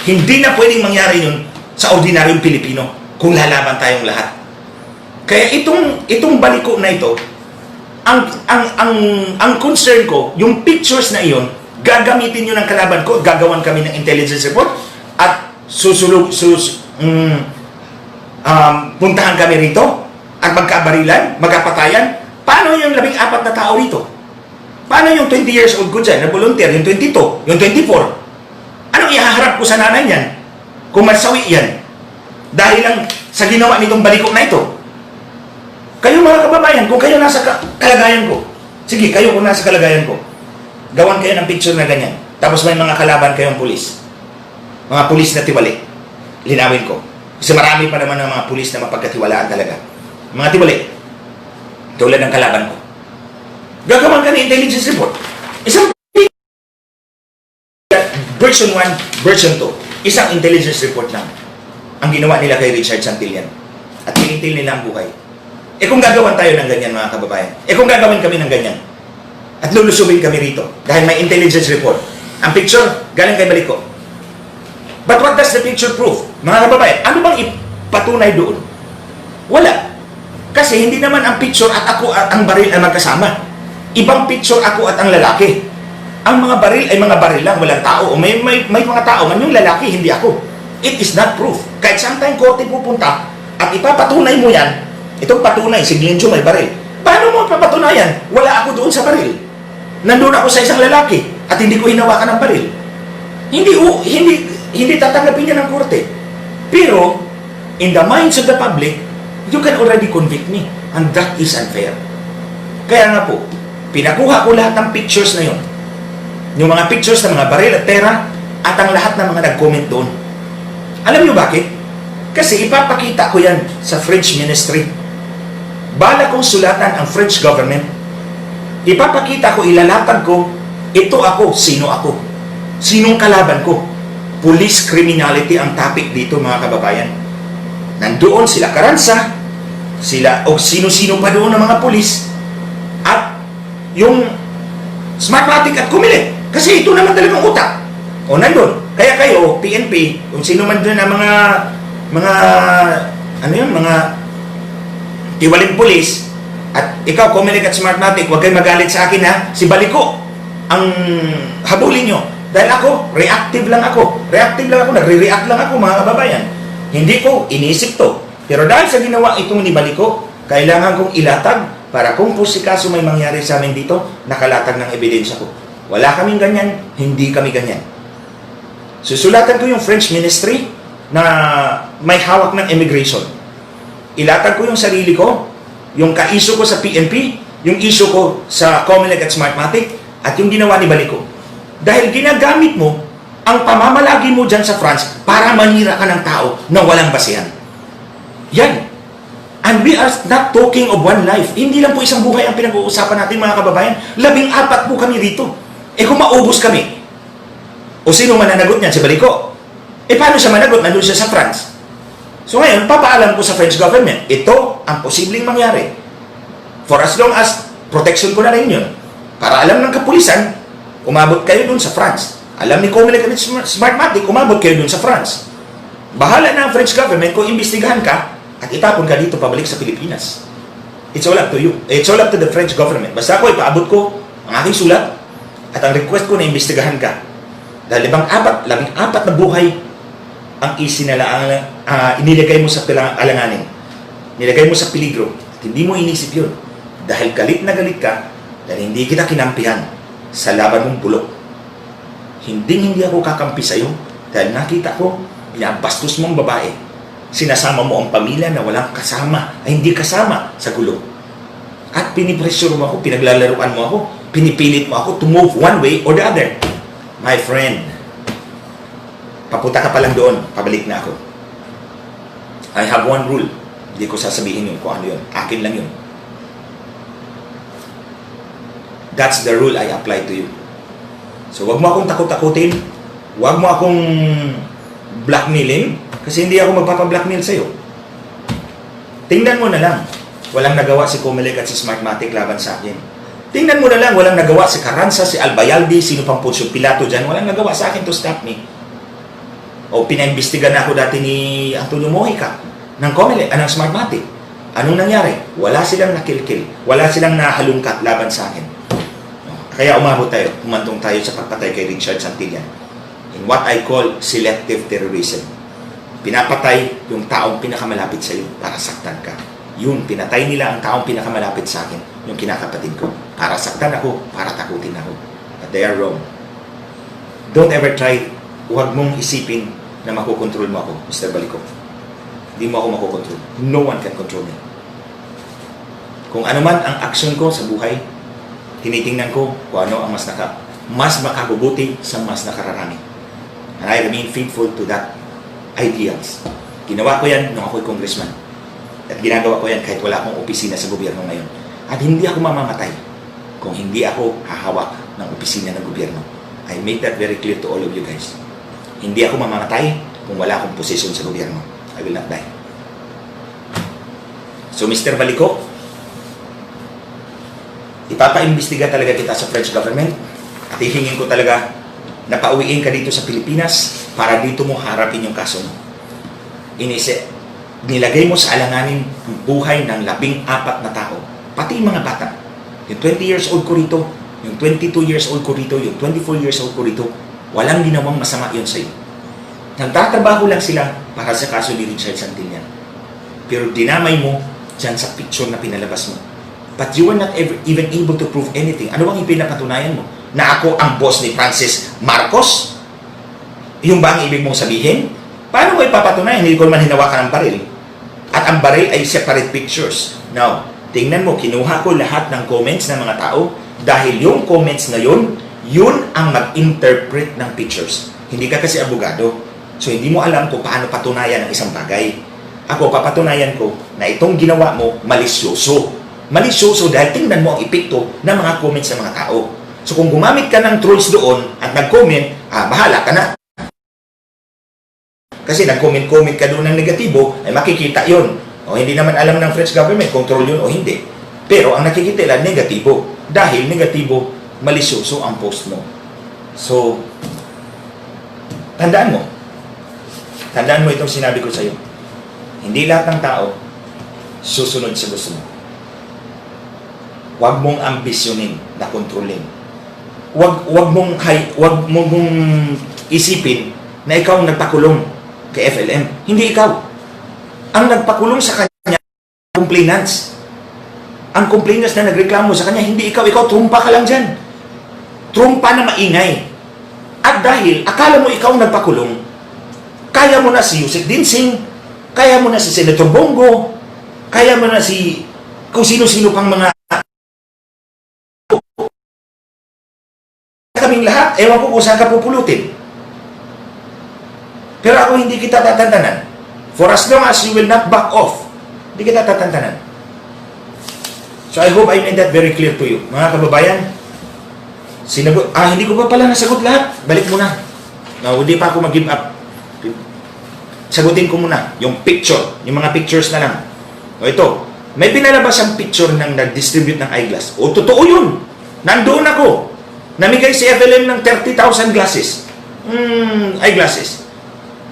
Hindi na pwedeng mangyari yun sa ordinaryong Pilipino kung lalaban tayong lahat. Kaya itong baliko na ito, ang concern ko, yung pictures na iyon, gagamitin nyo ng kalaban ko, gagawan kami ng intelligence report, at puntahan kami rito, at magkabarilan, magkapatayan. Paano yung 14 na tao rito? Paano yung 20 years old ko dyan, na volunteer, yung 22, yung 24? Anong ihaharap ko sa nanay niyan? Kung masawi yan, dahil lang sa ginawa nitong baliko na ito. Kayo, mga kababayan, kung kayo nasa kalagayan ko, sige, kayo kung nasa kalagayan ko, gawan kayo ng picture na ganyan. Tapos may mga kalaban kayong pulis. Mga pulis na tiwali. Linawin ko. Kasi marami pa naman ng mga pulis na mapagkatiwalaan talaga. Mga tiwali. Tulad ng kalaban ko. Gagawan ka ng intelligence report. Isang version 1, version 2. Isang intelligence report lang ang ginawa nila kay Richard Santillan. At pinitil nila ang buhay. Kung gagawan tayo ng ganyan, mga kababayan, kung gagawin kami ng ganyan, at lulusubin kami rito, dahil may intelligence report, ang picture, galing kay Baliko. But what does the picture prove? Mga kababayan, ano bang ipatunay doon? Wala. Kasi hindi naman ang picture at ako at ang baril ay magkasama. Ibang picture ako at ang lalaki. Ang mga baril ay mga baril lang, walang tao. O may mga tao man, yung lalaki, hindi ako. It is not proof. Kahit saan tayong korte pupunta at ipapatunay mo yan, itong patunay, si Glenjo may baril. Paano mo papatunayan? Wala ako doon sa baril. Nandun ako sa isang lalaki at hindi ko hinawakan ng baril. Hindi tatanggapin niya ng korte. Pero, in the minds of the public, you can already convict me. And that is unfair. Kaya nga po, pinakuha ko lahat ng pictures na yon. Yung mga pictures ng mga baril at pera at ang lahat ng mga nag-comment doon. Alam niyo bakit? Kasi ipapakita ko yan sa French ministry. Bala kong sulatan ang French government. Ipapakita ko, ilalapag ko, ito ako, sino ako. Sinong kalaban ko. Police criminality ang topic dito, mga kababayan. Nandoon sila Karansa, sila o sino-sino pa doon ng mga pulis, at yung Smartmatic at Kumilit. Kasi ito naman talagang utak. O nandun. Kaya kayo, PNP, kung sino man doon ang mga tiwaling pulis, at ikaw, Kumilit at Smartmatic, huwag kayong magalit sa akin, ha? Si Baliko ang habulin nyo. Dahil ako, reactive lang ako. Reactive lang ako, nagre-react lang ako mga kababayan. Hindi ko iniisip to. Pero dahil sa ginawa itong ni Baliko, kailangan kong ilatag para kung po si kaso may mangyari sa amin dito, nakalatag ng ebidensya ko. Wala kaming ganyan, hindi kami ganyan. Susulatan ko yung French Ministry na may hawak ng immigration. Ilatag ko yung sarili ko, yung ka-issue ko sa PNP, yung issue ko sa Comelec at Smartmatic, at yung ginawa ni Baliko. Dahil ginagamit mo ang pamamalagi mo dyan sa France para manira ka ng tao na walang basehan. Yan. And we are not talking of one life. Hindi lang po isang buhay ang pinag-uusapan natin mga kababayan. 14 po kami rito. Eh kung maubos kami, o sino mananagot niyan? Si Baliko. Eh paano siya managot? Nandun siya sa France. So ngayon, papaalam ko sa French government, ito ang posibleng mangyari. For as long as protection ko na rin yun. Para alam ng kapulisan, umabot kayo dun sa France. Alam ni Comelec at Smartmatic, umabot kayo dun sa France. Bahala na ang French government kung imbestigahan ka at itapon ka dito pabalik sa Pilipinas. It's all up to you. It's all up to the French government. Basta ako, ipaabot ko ang aking sulat at ang request ko na imbestigahan ka. Dahil 14 na buhay ang inilagay mo sa alanganin. Nilagay mo sa peligro. At hindi mo inisip yun. Dahil galit na galit ka, dahil hindi kita kinampihan sa laban mong bulok. Hindi ako kakampi sa'yo dahil nakita ko, pinabastos mong babae. Sinasama mo ang pamilya na walang kasama, ay hindi kasama sa gulo. At pinipressure mo ako, pinaglalaruan mo ako, pinipilit mo ako to move one way or the other. My friend, papunta ka pa lang doon, pabalik na ako. I have one rule. Hindi ko sasabihin yun kung ano yun. Akin lang yun. That's the rule I apply to you. So, wag mo akong takot-takutin. Wag mo akong blackmailing. Kasi hindi ako magpapa-blackmail sa'yo. Tingnan mo na lang. Walang nagawa si Comelec at si Smartmatic laban sa akin. Tingnan mo na lang. Walang nagawa si Carranza, si Albayalde, sino pang Poncio Pilato dyan. Walang nagawa sa akin to stop me. O pinaimbestigan na ako dati ni Antonio Mojica ng Comelec, ng Smartmatic. Anong nangyari? Wala silang nakilkil. Wala silang nahalungkat laban sa akin. Kaya umabot tayo, umantong tayo sa pagpatay kay Richard Santillan. In what I call selective terrorism. Pinapatay yung taong pinakamalapit sa iyo para saktan ka. Yun, pinatay nila ang taong pinakamalapit sa akin, yung kinakapatid ko. Para saktan ako, para takutin ako. But they are wrong. Don't ever try, huwag mong isipin na makokontrol mo ako, Mr. Baliko. Hindi mo ako makokontrol. No one can control me. Kung ano man ang aksyon ko sa buhay, tinitingnan ko kung ano ang mas makabubuti sa mas nakararami. And I remain faithful to that ideals. Ginawa ko yan nung ako'y congressman. At ginagawa ko yan kahit wala akong opisina sa gobyerno ngayon. At hindi ako mamamatay kung hindi ako hahawak ng opisina ng gobyerno. I make that very clear to all of you guys. Hindi ako mamamatay kung wala akong posisyon sa gobyerno. I will not die. So, Mr. Baliko, ipapaimbestiga talaga kita sa French government at hihingin ko talaga na pauwiin ka dito sa Pilipinas para dito mo harapin yung kaso mo. Nilagay mo sa alanganin ang buhay ng 14 na tao, pati yung mga bata. Yung 20 years old ko rito, yung 22 years old ko rito, yung 24 years old ko rito, walang ginawang masama yun sa'yo. Nagtatrabaho lang sila para sa kaso ni Richard Santillan. Pero dinamay mo dyan sa picture na pinalabas mo. But you were not even able to prove anything. Ano bang ipinapatunayan mo? Na ako ang boss ni Francis Marcos? Yung ba ang ibig mong sabihin? Paano mo ipapatunayan? Hindi ko man hinawakan ang baril. At ang baril ay separate pictures. Now, tingnan mo, kinuha ko lahat ng comments ng mga tao dahil yung comments na yun ang mag-interpret ng pictures. Hindi ka kasi abogado. So, hindi mo alam kung paano patunayan ang isang bagay. Ako, papatunayan ko na itong ginawa mo malisyoso. Malisyoso dahil tingnan mo ang epekto ng mga comments ng mga tao. So kung gumamit ka ng trolls doon at nag-comment, bahala ka na. Kasi nag-comment ka doon ng negatibo, ay makikita yun. O hindi naman alam ng French government kung troll yun o hindi. Pero ang nakikita nila, negatibo. Dahil negatibo, malisyoso ang post mo. So, tandaan mo. Tandaan mo itong sinabi ko sa iyo. Hindi lahat ng tao susunod sa gusto mo. Huwag mong ambisyonin na kontrolin wag mong isipin na ikaw ang nagpakulong kay FLM. Hindi ikaw. Ang nagpakulong sa kanya, complainants. Ang complainants na nagreklamo sa kanya, hindi ikaw. Ikaw, trumpa ka lang dyan. Trumpa na maingay. At dahil, akala mo ikaw ang nagpakulong, kaya mo na si Yusek Dinsing, kaya mo na si Senator Bongo, kaya mo na si kung sino-sino pang mga kaming lahat, ewan ko kung saan ka pupulutin. Pero ako hindi kita tatantanan. For as long as you will not back off, hindi kita tatantanan. So I hope I made that very clear to you. Mga kababayan, hindi ko pa pala nasagot lahat. Balik muna. No, hindi pa ako mag-give up. Sagutin ko muna yung picture, yung mga pictures na lang. O ito, may pinalabas ang picture ng nag-distribute ng eyeglass. O totoo yun. Nandoon ako. Namigay si FLM ng 30,000 glasses. Eyeglasses.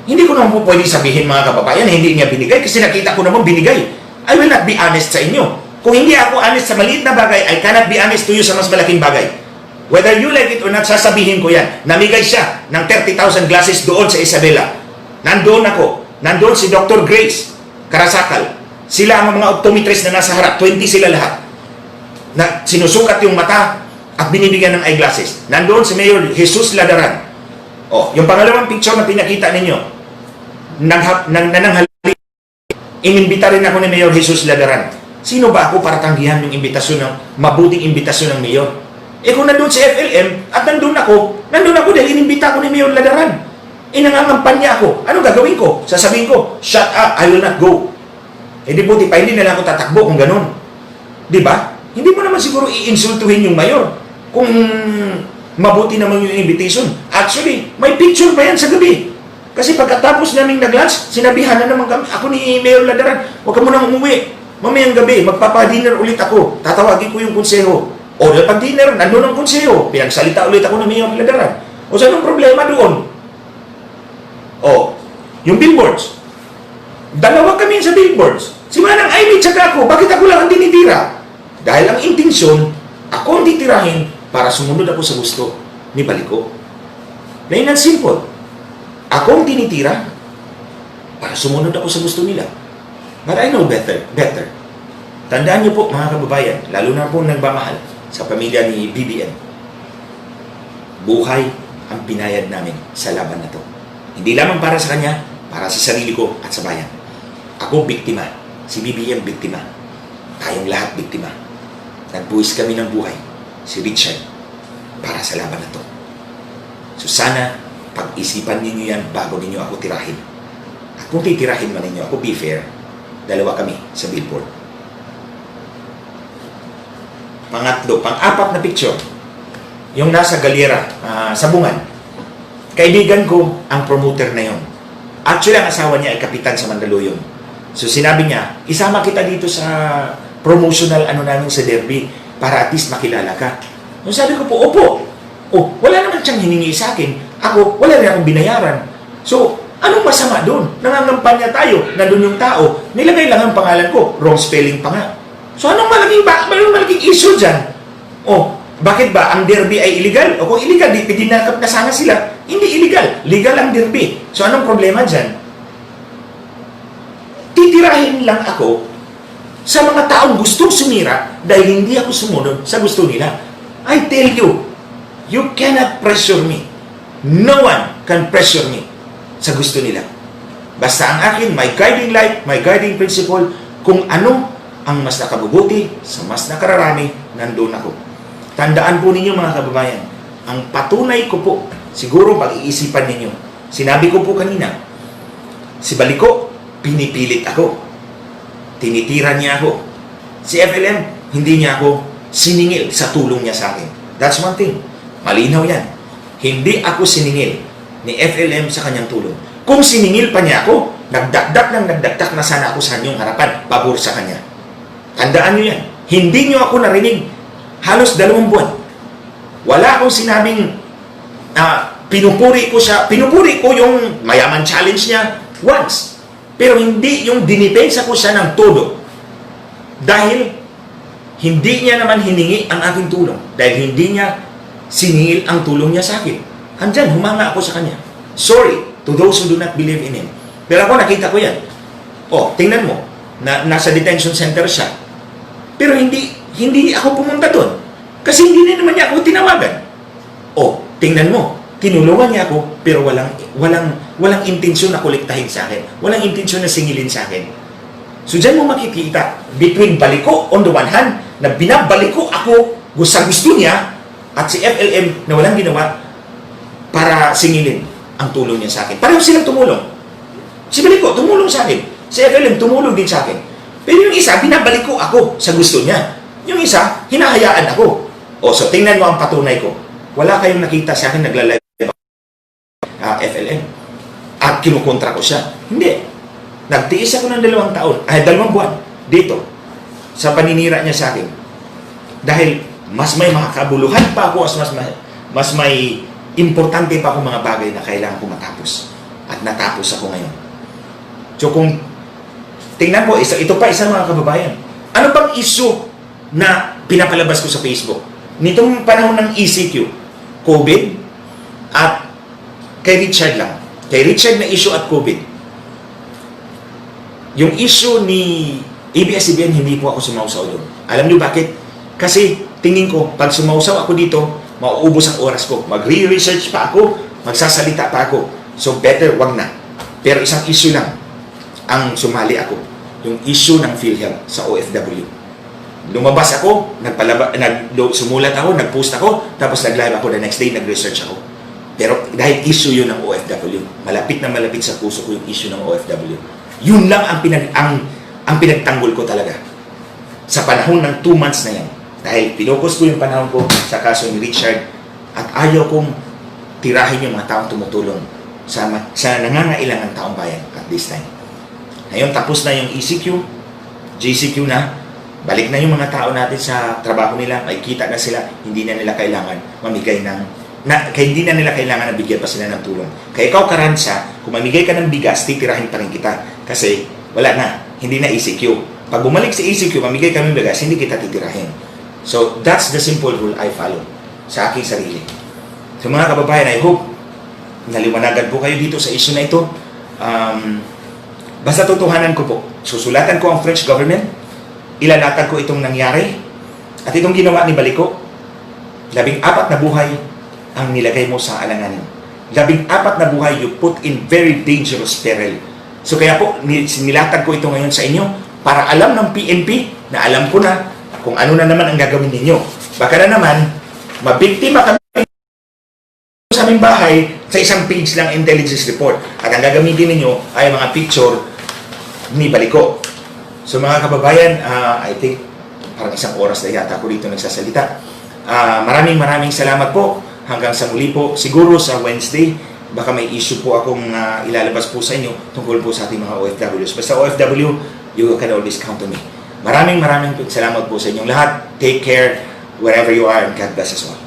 Hindi ko naman po pwede sabihin mga kababayan, hindi niya binigay kasi nakita ko naman binigay. I will not be honest sa inyo. Kung hindi ako honest sa maliit na bagay, I cannot be honest to you sa mas malaking bagay. Whether you like it or not, sasabihin ko yan. Namigay siya ng 30,000 glasses doon sa Isabela. Nandoon ako. Nandoon si Dr. Grace Karasakal. Sila ang mga optometrist na nasa harap. 20 sila lahat. Na sinusukat yung mata at binibigyan ng eyeglasses. Nandoon si Mayor Jesus Ladaran. Yung pangalawang picture na pinakita ninyo, nananghali, inimbita rin ako ni Mayor Jesus Ladaran. Sino ba ako para tanggihan yung imbitasyon ng, mabuting imbitasyon ng Mayor? Kung nandun si FLM at nandun ako dahil inimbita ko ni Mayor Ladaran. Nangangampanya ako. Ano gagawin ko? Sasabihin ko, shut up, I will not go. Di buti pa, hindi na lang ako tatakbo kung ganun. Di ba? Hindi mo naman siguro iinsultuhin yung Mayor kung mabuti naman yung invitation. Actually, may picture pa yan sa gabi. Kasi pagkatapos namin nag-lunch, sinabihan na naman kami, ako ni Mayor Ladaran, huwag ka munang umuwi. Mamayang gabi, magpapadinner ulit ako. Tatawagin ko yung konseho. Pag dinner, nandun ang konseho. Pinagsalita ulit ako ni Mayor Ladaran. Saan ang problema doon? Yung billboards. Dalawa kami sa billboards. Si Manang Amy tsaka ako, bakit ako lang ang tinitira? Dahil ang intensyon, ako ang titirahin para sumunod ako sa gusto ni Baliko. Plain and simple. Ako ang tinitira para sumunod ako sa gusto nila. But I know better. Tandaan niyo po mga kababayan, lalo na po nagmamahal sa pamilya ni BBM. Buhay ang binayad namin sa laban na to. Hindi lamang para sa kanya, para sa sarili ko at sa bayan. Ako biktima. Si BBM biktima. Tayong lahat biktima. Nagbuwis kami ng buhay. Si Richard para sa laban na to. So sana pag-isipan ninyo yan bago ninyo ako tirahin. At kung titirahin man ninyo ako, be fair, dalawa kami sa billboard. Pangatlo, pang-apat na picture, yung nasa Galera, Sabungan. Kaibigan ko ang promoter na yon. Actually, ang asawa niya ay kapitan sa Mandaluyong. So sinabi niya, isama kita dito sa promotional namin sa derby para at least makilala ka. So sabi ko po, opo. Wala naman siyang hiningi sa akin. Ako, wala rin akong binayaran. So, anong masama doon? Nangangampanya tayo, nandun yung tao, nilagay lang ang pangalan ko, wrong spelling pa nga. So, anong malaking issue dyan? Bakit ba ang derby ay illegal? Kung illegal, di pinakap na sana sila. Hindi illegal. Legal ang derby. So, anong problema dyan? Titirahin lang ako sa mga taong gustong sumira dahil hindi ako sumunod sa gusto nila. I tell you, you cannot pressure me. No one can pressure me sa gusto nila. Basta ang akin, my guiding light, my guiding principle, kung ano ang mas nakabubuti sa mas nakararami, nandun ako. Tandaan po ninyo mga kababayan, ang patunay ko po, siguro pag-iisipan ninyo, sinabi ko po kanina, si Baliko, pinipilit ako. Tinitira niya ako. Si FLM, hindi niya ako siningil sa tulong niya sa akin. That's one thing. Malinaw yan. Hindi ako siningil ni FLM sa kanyang tulong. Kung siningil pa niya ako, nagdakdak na sana ako sa inyong harapan, pabor sa kanya. Tandaan niyo yan. Hindi niyo ako narinig halos 2 buwan. Wala akong sinabing pinupuri ko siya. Pinupuri ko yung mayaman challenge niya once. Pero hindi yung dinipensa ko siya ng todo. Dahil hindi niya naman hiningi ang aking tulong. Dahil hindi niya siningil ang tulong niya sa akin. Andyan, humanga ako sa kanya. Sorry to those who do not believe in him. Pero ako, nakita ko yan. Oh, tingnan mo, nasa detention center siya. Pero hindi ako pumunta doon. Kasi hindi na naman niya ako tinawagan. Oh, tingnan mo, tinulungan niya ako, pero walang intensyon na kolektahin sa akin. Walang intensyon na singilin sa akin. So, dyan mo makikita, between baliko on the one hand, na binabaliko ako sa gusto niya, at si FLM na walang ginawa para singilin ang tulong niya sa akin. Pareho silang tumulong. Si Baliko, tumulong sa akin. Si FLM, tumulong din sa akin. Pero yung isa, binabaliko ako sa gusto niya. Yung isa, hinahayaan ako. O, so tingnan mo ang patunay ko. Wala kayong nakita sa akin nagla-live FLM. At kinukontra ko siya. Hindi. Nagtiis ako ng 2 taon, 2 buwan dito sa paninira niya sa akin. Dahil mas may mga kabuluhan pa ako, mas may importante pa akong mga bagay na kailangan ko matapos. At natapos ako ngayon. So kung tingnan po, ito pa isa mga kababayan. Ano bang issue na pinapalabas ko sa Facebook? Nitong panahon ng ECQ, COVID, at kay Richard lang. Kay Richard na issue at COVID. Yung issue ni ABS-CBN, hindi po ako sumausaw doon. Alam niyo bakit? Kasi tingin ko, pag sumausaw ako dito, mauubos ang oras ko. Magre-research pa ako, magsasalita pa ako. So better, wag na. Pero isang issue lang ang sumali ako. Yung issue ng PhilHealth sa OFW. Lumabas ako, sumulat ako, nag-post ako, tapos nag-live ako the next day, nag-research ako. Pero dahil issue yun ng OFW, malapit na malapit sa puso ko yung issue ng OFW. Yun lang ang pinagtanggol ko talaga. Sa panahon ng 2 months na yan. Dahil pinokos ko yung panahon ko sa kaso ni Richard at ayaw kong tirahin yung mga taong tumutulong sa nangangailangan taong bayan at this time. Ngayon, tapos na yung ECQ, JCQ na, balik na yung mga tao natin sa trabaho nila, ay kita na sila, hindi na nila kailangan mamigay hindi na nila kailangan na bigyan pa sila ng tulong. Kaya ikaw, Karansa, kung mamigay ka ng bigas, titirahin pa rin kita. Kasi wala na, hindi na ECQ. Pag bumalik sa ECQ, mamigay kami ng bigas, hindi kita titirahin. So, that's the simple rule I follow sa aking sarili. So, mga kababayan, I hope naliwanagan po kayo dito sa issue na ito. Basta tutuhanan ko po. Susulatan ko ang French government, ilalatan ko itong nangyari, at itong ginawa ni Baliko. 14 na buhay ang nilagay mo sa alanganin. 14 na buhay you put in very dangerous peril. So kaya po, nilatan ko ito ngayon sa inyo para alam ng PNP na alam ko na kung ano na naman ang gagawin ninyo. Baka na naman, mabiktima kami sa aming bahay sa isang page lang intelligence report. At ang gagamitin ninyo ay mga picture ni Baliko. So mga kababayan, I think parang 1 oras na yata ako dito nagsasalita. Maraming salamat po. Hanggang sa muli po, siguro sa Wednesday, baka may issue po akong ilalabas po sa inyo tungkol po sa ating mga OFWs. Basta OFW, you can always count on me. Maraming salamat po sa inyong lahat. Take care wherever you are and God bless us all.